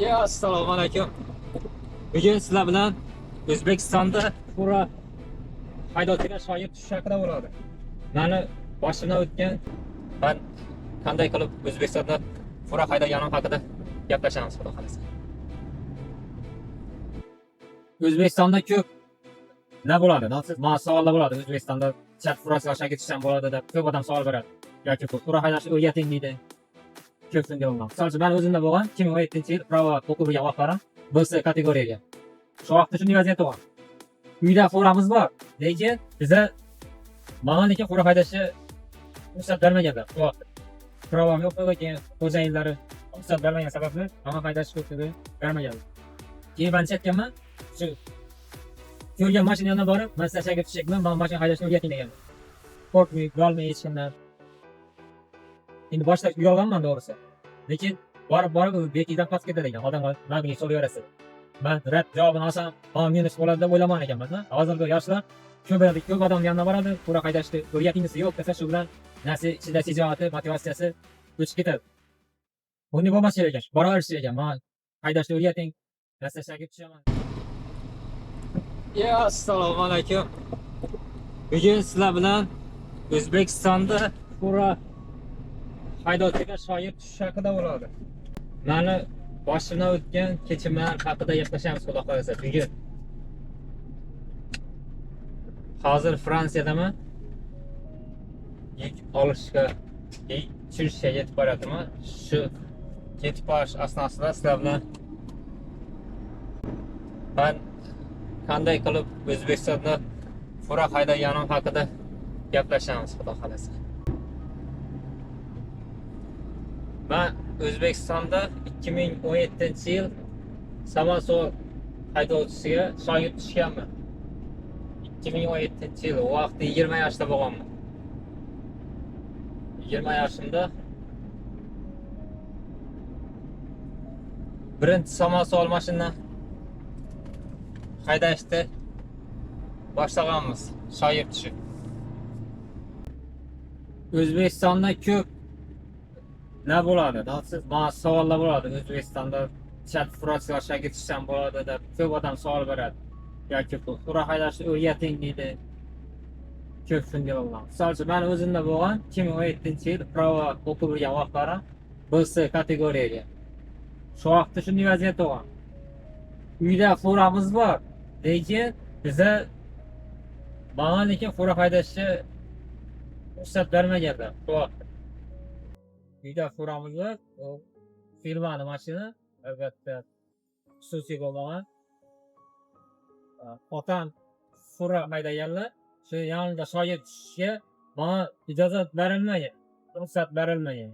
Assalomu alaykum. Bugun sizlar bilan O'zbekistonda pura haydovchilar shoir tushish haqida bo'ladi. Mani boshimdan o'tgan va qanday qilib O'zbekistonda pura haydaganim haqida gaplashamiz, xudo xolasa. O'zbekistonda ko'p nima bo'ladi? Mana savollar bo'ladi. O'zbekistonda chat purasi yoshga ketishdan bo'ladi deb ko'p odam savol beradi. Yoki pura haydashni o'rgating deydi. Ko'p shunday bo'lgan. Misol uchun men o'zimda bo'lgan 2017-yil pravo o'qib vaqtlarim B kategoriyaga. Shu vaqtda shunday vaziyat bo'lgan. Uyda furamiz bor, lekin bizga lekin fura haydashni ruxsat bermaganlar shu vaqtda. Pravom yo'q bo'lgan, xo'jayinlari ruxsat bermagan sababli manga haydashni ko'rsatdi, bermaganlar. Keyin men aytganman, shu ko'rgan mashina yoniga borib, men sizlarga tushakman, men mashina haydashni o'rgating degan. Qo'rqmay, bo'lmay hech kimdan. Endi boshda uyalganman to'g'risi. Lekin borib bekidan past ketadi ekan. Odamlar menga so'raveradi. Men rad javobini olsam, minus bo'ladi deb o'ylagan ekanman. Hozirgi yoshlar ko'p odam yonina boradi, pura haydashni o'rgating desa yo'q desa, shu bilan narsa ichida shijoati, motivatsiyasi o'chib ketadi. Bunday bo'lmas kerak ekan. Boraverish kerak ekan. Men haydashni o'rgating, dastlashga tushaman. Assalomu alaykum. Bugun sizlar bilan O'zbekistonda pura haydovchilar shoir tushish haqida bo'ladi. Mani boshimdan o'tgan kechimlar haqida gaplashamiz, xudo xolasa. Bugun hozir Fransiyadaman. Yuk olishga, tushishga yetib boryapman. Shu yetib borish asnosida sizlar bilan men qanday qilib O'zbekistonda pura haydaganim haqida gaplashamiz, xudo xolasa. Ben O'zbekistonda 2017-yil Samosol haydovchisiga shoir tushganman. 2017-yil o vaqtda 20 yoshda bo'lganman. 20 yoshimda birinchi Samosol mashina haydashni boshlaganmiz, shoir tushib. O'zbekistonda ko'p ne bo'ladi? Mana savollar bo'ladi. O'zbekistonda chat purasi yoshga ketishdan bo'ladi deb ko'p odam savol beradi. Yoki pura haydashni o'rgating deydi. Ko'p shunday bo'lgan. Misol uchun men o'zimda bo'lgan 2017-yil pravo o'qib vaqtlarim B kategoriyaga. Shu vaqtda shunday vaziyat bo'lgan. Uyda furamiz bor, lekin bizga lekin pura haydashni ruxsat bermaganlar shu vaqtda. Uyda furamiz bor, firmani mashina, albatta xususiy bo'lmagan. Otam fura haydaganlar, shu yonida shoir tushishga menga ijozat berilmagan, ruxsat berilmagan.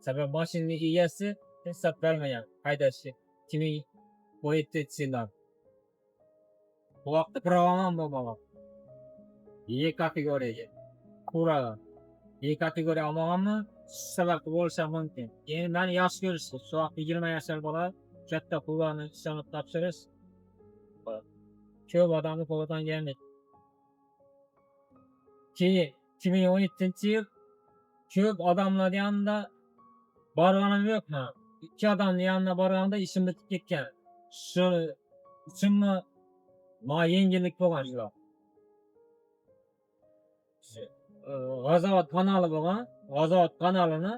Sabab mashinaning egasi ruxsat bermagan haydashga 2017-yilda. Bu vaqtda pravom bo'lmagan. E kategoriyaga. Pura E kategoriya olmaganman. Sababli bo'lishi mumkin. Keyin meni yosh ko'rishdi. Shu vaqt 20 yoshlar bola katta pullarni sanab topshirish. Ko'p odamni qo'lidan gelmedi. Keyin 2017-yil ko'p odamlar yanında borganim yo'qman. 2 odamni yanına borganda ishim bitib ketgan. Shu uchunmi menga yengillik bo'lgan shu. G'azovat kanali bo'lgan. G'azovat kanalini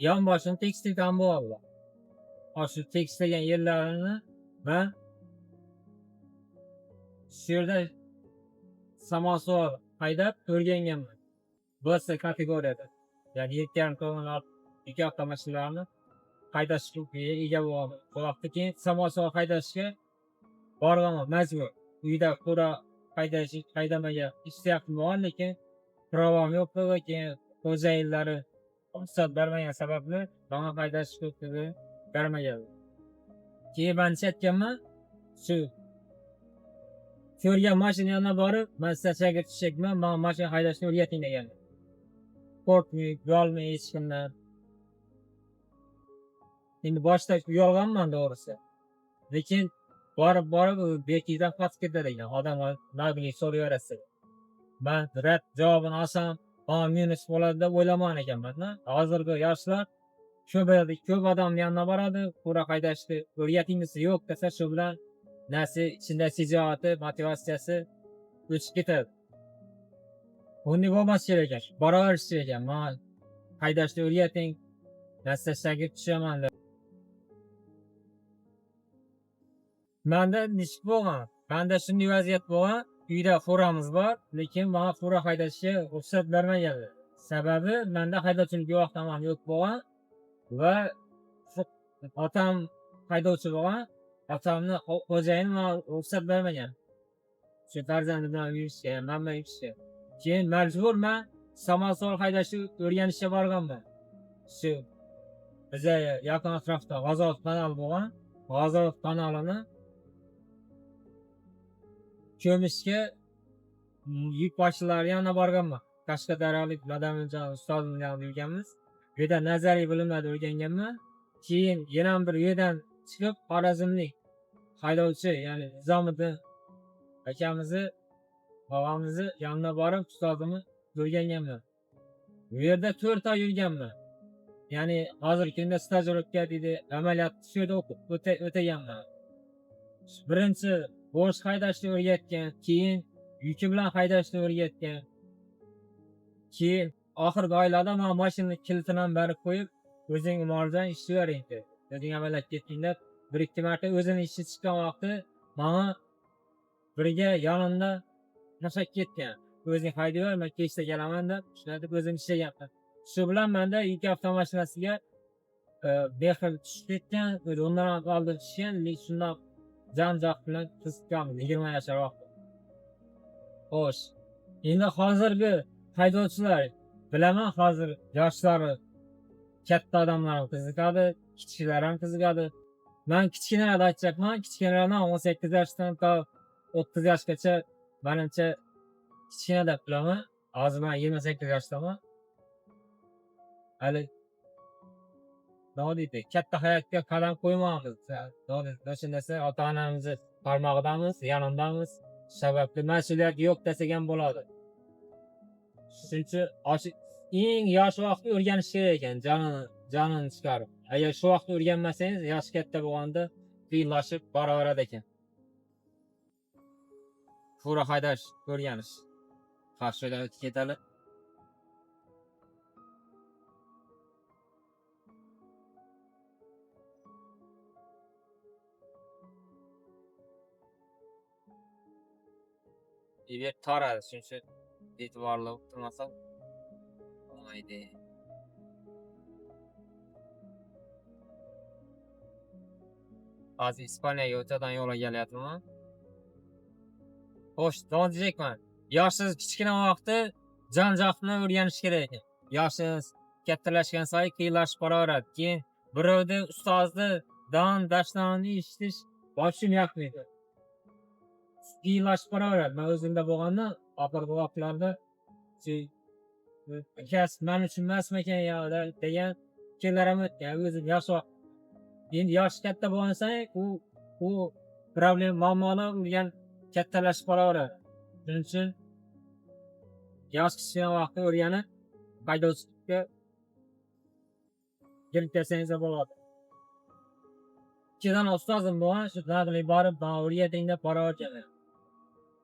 yonboshini tekstildan bo'ldi. Shu tekstilgan yerlarini men shu yerda Samosol haydab o'rganganman. B kategoriyada. Ya'ni 2,5 tonnalar yuk avtomashinalarni haydashga ega bo'ldim. Bu vaqtda keyin Samosol haydashga borganman majbur. Uyda pura haydamaga istayaptim bo'lgan, lekin pravom yo'q bo'lgan. Xo'jayinlari ruxsat bermagan sababli menga haydashni ko'rsatdi, bermagan. Keyin men aytganman, shu ko'rgan mashina yoniga borib, men sizlarga tushakman, men mashina haydashni o'rgating degan. Qo'rqmay, bo'lmay hech kimdan. Endi boshda uyalganman to'g'risi. Lekin borib bekidan past ketadi ekan. Odamlar menga so'raveradi. Men rad javobini olsam, minus bo'ladi deb o'ylagan ekanman. Hozirgi yoshlar Ko'p odam yanına boradi, fura haydashni o'rgatingiz yo'q desa, shu bilan nasi ichida shijoati, motivatsiyasi o'chib ketadi. Bunday bo'lmas kerak ekan. Boraverish kerak ekan. Man haydashni o'rgating, dastlashga tushaman deb. Menda nishib bo'lgan. Menda shunday vaziyat bo'lgan. Uyda furamiz bor, lekin menga fura haydashga ruxsat bermaganlar. Sababi menda haydovchilik guvohnomam yo'q bo'lgan va otam haydovchi bo'lgan. Otamni xo'jayini menga ruxsat bermagan. Shu farzandi bilan yurishga, men bilan yurishga. Keyin majbur men samosol haydashni o'rganishga borganman. Shu bizga yaqin atrofda G'azot kanali bo'lgan. G'azot kanalini ko'mishga yuk boshchilari yanına borganman. Qashqadaryolik Vladimir ustozim bilan yurganmiz. Bu yerda nazariy bilimlarni o'rganganman. Keyin yana bir yerdan chiqib Xorazmlik haydovchi, ya'ni Nizomiddin akamizni, bobamizni yanına borib ustozimni o'rganganman. Bu yerda 4 oy yurganman. Ya'ni hozirgi kunda stajirovka deydi, amaliyot shu yerda o'taganman. Birinchi bo'sh haydashni o'rgatgan, keyin yuki bilan haydashni o'rgatgan. Keyin oxirgi oylarda men mashinani kilitini ham berib qo'yib, o'zing umordan ishlayvering dedi. O'zing amaliyot ketdingda 1-2 marta o'zini ishi chiqqan vaqti menga birga yonimda tashlab ketgan. O'zing haydayver, men kechda kelaman deb, shunday o'zim ishlaganman. Shu bilan menda yuk avtomashinasiga mehr tushib ketgan, undan oldin tushgan, lekin shundan janjaq bilan qiziqqanmiz 20 yoshlar vaqtda. Xo'sh, endi hozirgi haydovchilar bilaman, hozir yoshlari katta odamlar ham qiziqadi, kichiklar ham qiziqadi. Men kichkinalarni aytayapman, kichkinalardan 18 yoshdan to 30 yoshgacha menimcha kichkina deb bilaman. Hozir men 28 yoshdaman. Hali deydi, katta hayotga qadam qo'ymoqmiz. O'shandasa ota-onamizni qarmog'idamiz, yonindamiz. Sababli mas'uliyat yo'q desak ham bo'ladi. Shuning uchun eng yosh vaqtda o'rganish kerak ekan, jonini chiqarib. Agar shu vaqtda o'rganmasangiz, yosh katta bo'lganda qiyinlashib boraveradi ekan. Fura haydash, o'rganish. Qarshida o'tib ketadi. İber taradi, shuning uchun e'tiborli bo'lib turmasam bo'lmaydi. Hozir Ispaniyaga o'tadan yo'lga kelyapman. Xo'sh, davom edecekman. Yoshsiz kichkina vaqtda jon-joqni o'rganish kerak ekan. Yoshsiz kattalashgan sayi qiyinlashib boraveradi. Keyin birovni ustozni dashtonni eshitish boshim yoqmaydi. Qiyinlashib boraveradi. Men o'zimda bo'lganda oxirgi vaqtlarda kasb men uchun emasmikan yo degan fikrlar ham o'tgan. O'zim yosh vaqt. Endi yosh katta bo'lsang, u problem muammolar urgan kattalashib boraveradi. Shuning uchun yosh kichkina vaqtda o'rganib, haydovchilikka kirib kelsangiz bo'ladi. Ikkidan ustozim bo'lgan, shu tadbirga borib, men o'rgating deb boraverganman.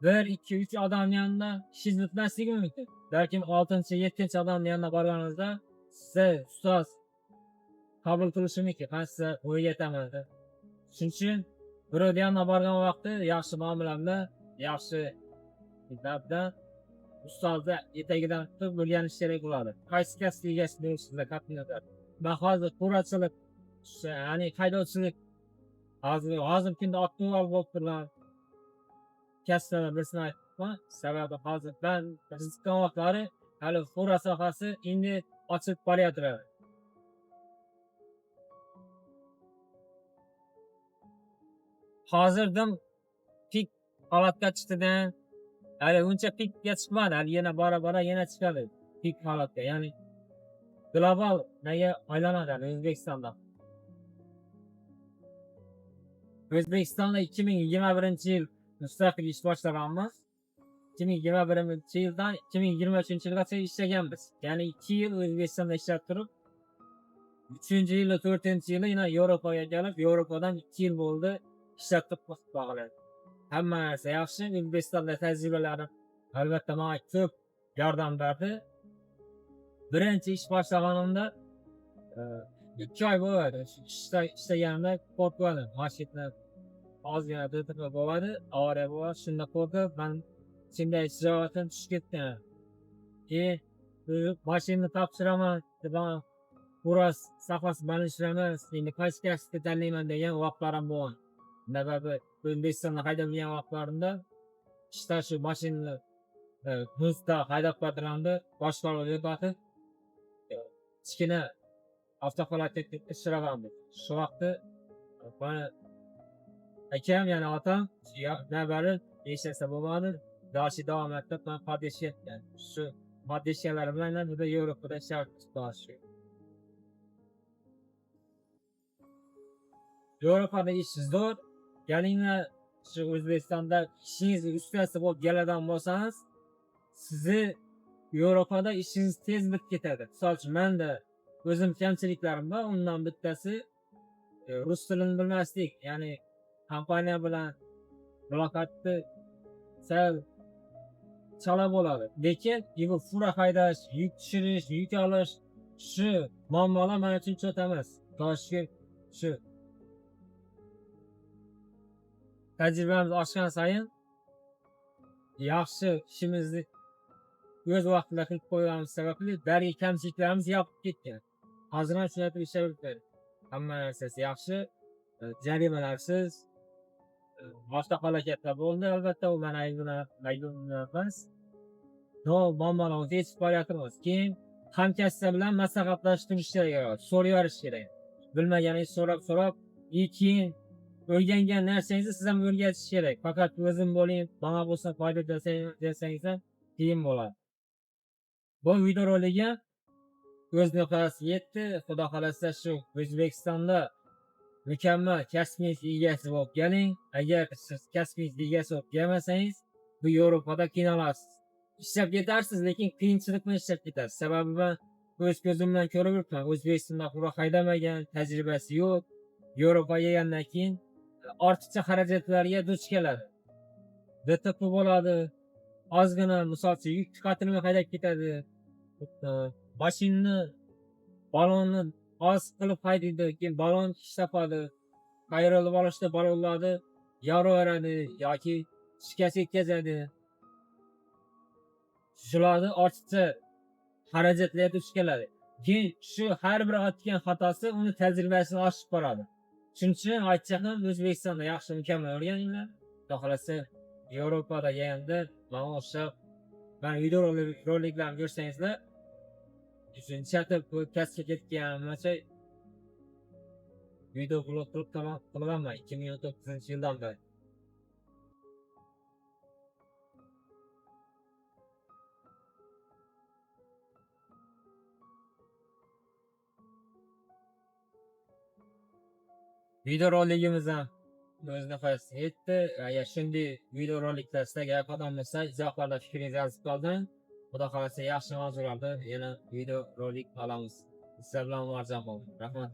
1-2-3 odam yanında ishingiz bitmasligi mumkin. Balkim 6-7 odam yanına borganingizda sizni ustoz qabul qilishi mumkin. Men sizga o'rgataman deb. Shuning uchun birov yanına borgan vaqtda yaxshi muomala bilan, yaxshi adabda ustozni etagidan tutib o'rganish kerak bo'ladi. Qaysi kasb egasi bo'lishingizda qat'iy nazar. Men hozir furachilik, ya'ni haydovchilik hozir kunda aktual bo'lib turgan kasblardan birisini aytibman. Sababi hozir ben qiziqqan vaqtlari hali fura sohasi endi ochilib boryapti. Hozirdim pik holatga chiqdidan, hali uncha pikga chiqmadi, hali yana bora yana chiqadi pik holatga. Ya'ni global nega aylanadi O'zbekistonda. O'zbekistonda 2021-yil mustaqil ish boshlaganmiz. 2021-yildan 2023-yilgacha ishlaganmiz. Ya'ni 2 yil O'zbekistonda ishlab turib, 3-chi yili, 4-chi yili yana Yevropaga kelib, Yevropadan 2 yil bo'ldi ishlatib boqiladi. Hamma narsa yaxshi, O'zbekistonda tajribalarim albatta menga ko'p yordam berdi. Birinchi ish boshlaganimda 2 oy bo'ladi. Ishlaganimda qo'rqdim. Mashina ozgina DTP bo'ladi, avariya bo'ladi. Shunda qo'rqib, men shunday shijoatim tushib ketgan. Mashinani topshiraman, dedim, biroz safasi balandlashamiz, endi qaysi kasbni tanlayman degan vaqtlarim bo'lgan. Sababi O'zbekistonda haydab yurgan vaqtlarimda ishda shu mashinani muzda haydab qo'ydilardi, boshqaruv yo'qotib, kichkina avtohalokatga uchragandim. Shu vaqtda mana akam, yana otam, nabari hech narsa bo'lmadi. Davom etib, men Podeshga ketgan. Shu Podeshlar bilan juda Yevropada ishlab chiqdim. Yevropada ish zo'r. Kelinglar, shu O'zbekistonda ishingizni ustasi bo'lib keladigan bo'lsangiz, sizni Yevropada ishingiz tez bitib ketadi. Misol uchun, menda o'zim kamchiliklarim bor. Undan bittasi rus tilini bilmaslik, ya'ni kompaniya bilan muloqotni sal chala bo'ladi. Lekin bu fura haydash, yuk tushirish, yuk olish, shu muammolar men uchun cho'ta emas. Toshkent shu tajribamiz oshgan sayin yaxshi ishimizni o'z vaqtida qilib qo'yganimiz sababli barcha kamchiliklarimiz yopib ketgan. Hozir ham shunday ishlayapti. Hamma narsasi yaxshi, jarimalarsiz, boshqa halokatlar bo'ldi, albatta u meni aybim emas. Muammolarni yechib boryapmiz. Keyin hamkasblar bilan maslahatlashib kerak, so'rayverish kerak. Bilmaganingizni so'rab, keyin o'rgangan narsangizni siz ham o'rgatish kerak. Faqat o'zim bo'ling, menga bo'lsa foyda desangiz ham qiyin bo'ladi. Bu videorolikga o'z nihoyasiga yetdi. Xudo xolasa shu O'zbekistonda mukammal kasbingiz egasi bo'lib keling. Agar siz kasbingiz egasi bo'lib kelmasangiz, bu Yevropada qiynalasiz. Ishlab ketarsiz, lekin qiyinchilik bilan ishlab ketasiz. Sababi men o'z ko'zim bilan ko'rib yuribman. O'zbekistonda qura haydamagan, tajribasi yo'q. Yevropaga kelgandan keyin ortiqcha xarajatlarga duch keladi. DTP bo'ladi. Ozgina misol uchun yuk qatlamay haydab ketadi. Mashinani balonni oz qilib haydaydi, keyin balon ishlapadi. Qayrilib olishda balonlarni yoraveradi yoki shikast yetkazadi. Shularni ortiqcha xarajatlarga duch keladi. Keyin shu har bir otgan xatosi uni tajribasini oshib boradi. Shuning uchun aytsak ham O'zbekistonda yaxshi mukammal o'rganinglar. Xudo xolasa Yevropada kelganda mana o'xshab videoroliklarni ko'rsangizlar, chatib kasbga ketganimcha video blog qilaman 2019-yildan beri. Videorolikimiz ham o'z nihoyasiga yetdi. Agar shunday videoroliklar sizlarga yoqadigan bo'lsa, izohlarda fikringizni yozib qoldiring. Xudo xolasa yaxshi mavzularda yana videorolik olamiz. Sizlar bilan murojaat qilaman. Rahmat.